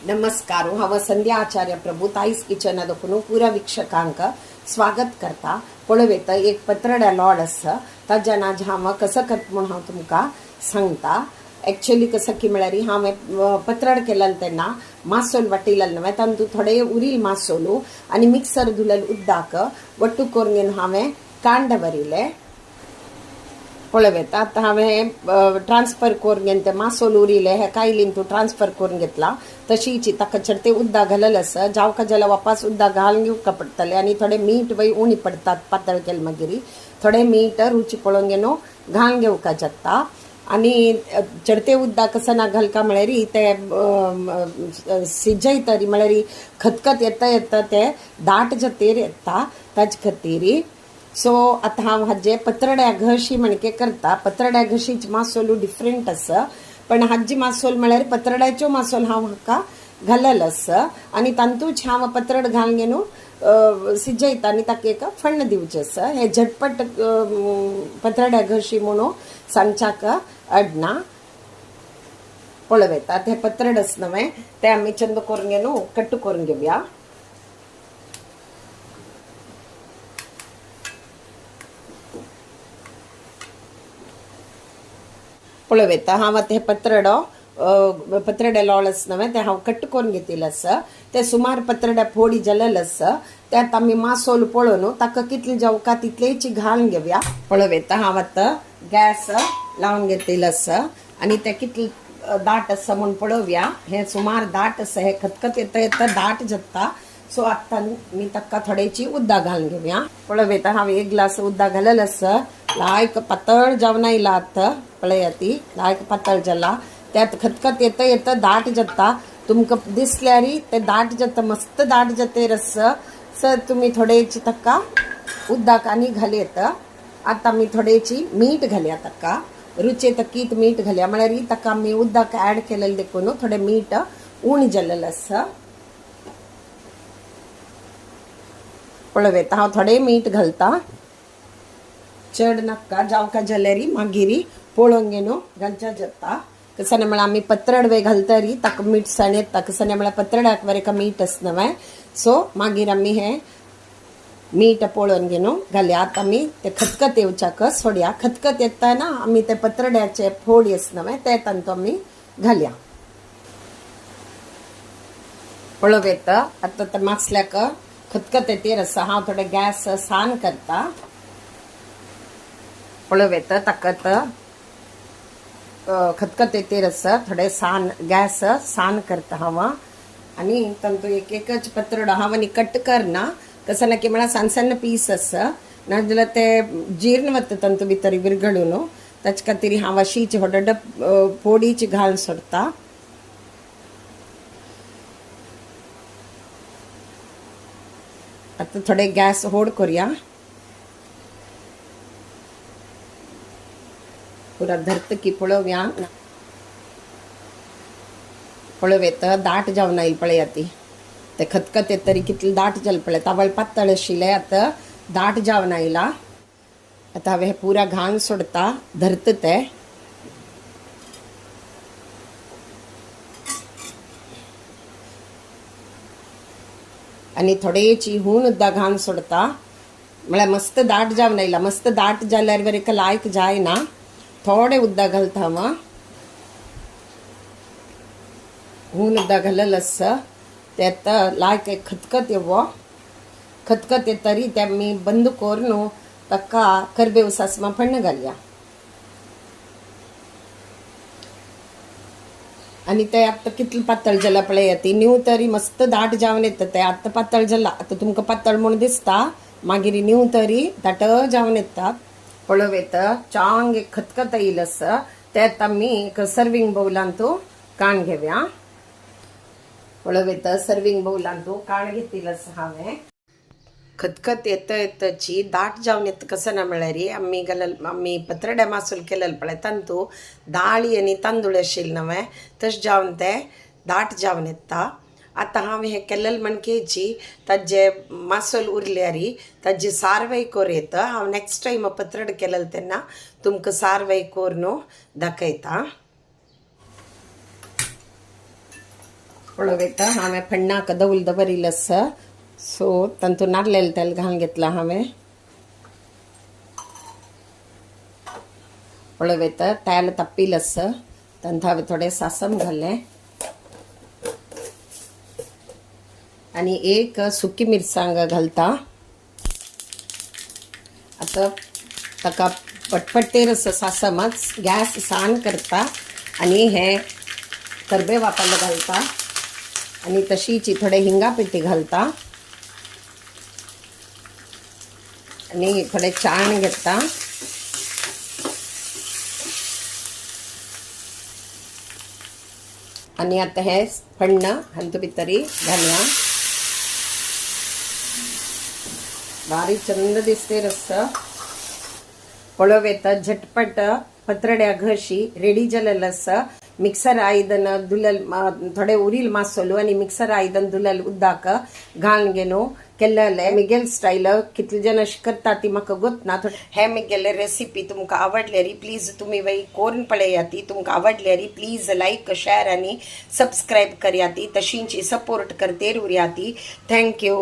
नमस्कार हांव संध्या आचार्य प्रभू ताईस किचन देखून पुरा वीक्षकांक स्वागत करता। पळोवेत एक पत्रड्या लॉड आसा ताज्या नाज हांव कसं करता म्हूण हांव तुमकां सांगता। एक्चुअली कसं की म्हळ्यार हांवें पत्रड केलें तेन्ना मासोल वाटिलें न्हय, तातूंत थोडे उरील मासोलू आनी मिक्सर धुलेल उदकाक वट्टू करून हांवें कांड भरिले। पळोवेत आतां हांवें ट्रान्सफर करून घेवन ते मासोल उरिले हे कायलीन तूं ट्रान्सफर करून घेतला तशीची ताका चडते उदक घालेलें आसा। जावका जाल्यार वापस उदक घालून घेवंक पडटलें आनी थोडे मीठ वय उणी पडतात पातळ केले मागीर थोडे मीठ रुची पळोवन घेवन घालून घेवका जाता। आनी चडते उदक कसं ना घालका म्हळ्यार ते शिजयतरी म्हळ्यार खतखत येता येता ते दाट जतेर येता ताचे खातीर। सो आतां हांव हाजे पत्रड्या घशी म्हणके करता। पत्रड्या घशीच मासोलू डिफरंट आसा, पण हाजी मासोल म्हळ्यार पत्रड्याच्यो मासोल हांव हाका घालेलो आसा आनी तांतूच हांव पत्रड घालून घेवन शिजयता आनी ताका एक फण्ण दिवचें आसा। हे झटपट पत्रड्या घशी म्हणून सांगच्याक अडना। पळोवेतात हे पत्रड आसा न्हय ते आमी चंद करून घेवन कट्ट करून घेवया। पळोवेता हांव आतां हे पत्रडे लॉड आसा न्हय ते हांव कट्ट करून घेतिल्लें आसा। ते सुमार पत्रड्या फोडी जालेले आसा त्यात आमी मासोल पळोवन ताका कितले जावका तितलेची घालून घेवया। पळोवेता हांव आतां गॅस लावन घेतिल्लो आसा आनी ते कितले दाट आसा म्हूण पळोवया। हे सुमार दाट आसा, हे खतखत येता येता दाट जाता। सो आतां मी ताका थोडेची उदक घालून घेवया। पळोवेता हांव एक ग्लास उदक घालेलें आसा, लायक पातळ जावन आयला आतां। पळया ती लायक पातळ जाला, त्यात खतखत येता येता दाट जाता। तुमकां दिसल्यार ते दाट जाता, मस्त दाट जातेर आसा। सर तुमी थोडेची ताका उदक आनी घालयत। आतां आमी थोडेची मीठ घालया ताका, रुचे तकीत मीठ घालया म्हळ्यार ताका आमी उदक ऍड केलेलें देखून थोडे मीठ उण जाल्लें आसा। पळोवेता हांव थोडे मीठ घालता, चड नाका जावका जाल्यार मागीर पळोवन घेवन घालच्या जाता। कसं म्हळ्यार आमी पत्रड वे घालतरी ताका मीठ साण येता, कसं म्हळ्यार पत्रड्याक बरें मीठ आसना न्हय। सो मागीर आमी हे मीठ पळोवन घेवन घालया। आतां आमी ते खतखत येवच्याक सोडया। खतखत येताना आमी ते पत्रड्याचे फोडी आसना न्हय ते तांतूं आमी घालया। पळोवेता आतां ते मासल्याक खतखत येतेर आसा, हांव थोडे गॅस सान करता। पळोवेता ताका खतखत येतेर आसा, थोडे सान गॅस सान करता हांव आनी तांतूं एक एकच पत्रड हांव आनी कट करना। कसं ना की म्हळ्यार सण्ण सण्ण पीस आसा नाजाल्यार ते जीर्ण वता तांतूं भितर विरगळून, ताचे खातीर हांव अशीच व्हड फोडीची घालून सोडता। आतां थोडे गॅस होड करूया, पुरा धरत की पळोवया। पळोवेत दाट जावन आयली पळया ती, ते खतखत येतरी कितले दाट जालें पळय। तावळ पातळ आशिल्लें आतां दाट जावन आयला। आतां हांवें हे पुरा घालून सोडता, धरत ते आनी थोडेची हून उदक घालून सोडता म्हळ्यार मस्त दाट जावन आयला। मस्त दाट जाल्यार बरें लायक जायना, थोडे उदक घालता हांव। हून उदक घालेलें आसा ते आतां लायक एक खतखत येवो। खतखत येतरी ते आमी बंद करून ताका करबेव सासवां फण्ण घालया आनी ते आतां कितले पातळ जाला पळया ती न्यू तरी मस्त दाट जावन येता। ते आतां पातळ जाला, आतां तुमकां पातळ म्हूण दिसता, मागीर न्यू तरी दाट जावन येता। पळोवेता चांग एक खतखत येयला आसा, त्यात आमी एक सर्विंग बाउलांत काण घेवया। पळोवेता सर्विंग बाउलांत काण घेतिल्लो आसा हांवें। खतखत येता येताची दाट जावन येता। कसं ना म्हळ्यार आमी पत्रड्या मासोल केलेले पळय तांतूं दाळी आनी तांदूळ आशिल्ले न्हय, तशें जावन ते दाट जावन येता। आतां हांव हे केलेले मणकेची ताजे मासोल उरल्यार ताजी सारवय करीत हांव नेक्स्ट टायम पत्रड केलेले तेन्ना तुमकां सारवय करून दाखयता। पळोवेता हांवें फण्णाक दवल दवरिल्लस सो तातूंत नारलेलें तेल घालून घेतलां हांवें पळोवेता तेल तापिल्लस तातूंत हांवें थोडें सासम घालें आनी एक सुकी मिरसांग घालता आतां ताका पटपटेर सासमच गॅस सान करता आनी हें करबेवापल घालता आनी तशीच थोडे हिंगा पिठी घालता आनी थोडे चाण घेता आनी आतां हें फण्ण हातूंत भितर घालया भारी चंद दिसते रस्सा पळोवेता झटपट पत्रड्या घशी रेडी जालेलो आसा मिक्सर आयदन दुलल थोडे उरील मासोलो आनी मिक्सर आयदन दुलल उदक घालून घेनो केल्लें मिगेल स्टायल कितले जण अशें करता ती म्हाका गोतना हे मिगेले रेसिपी तुमकां आवडल्यारी प्लीज तुमी वय कोरून पळयाती तुमकां आवडल्यारी प्लीज लायक शेअर आनी सबस्क्रायब करयाती तशींच सपोर्ट करतेर उरयाती थँक्यू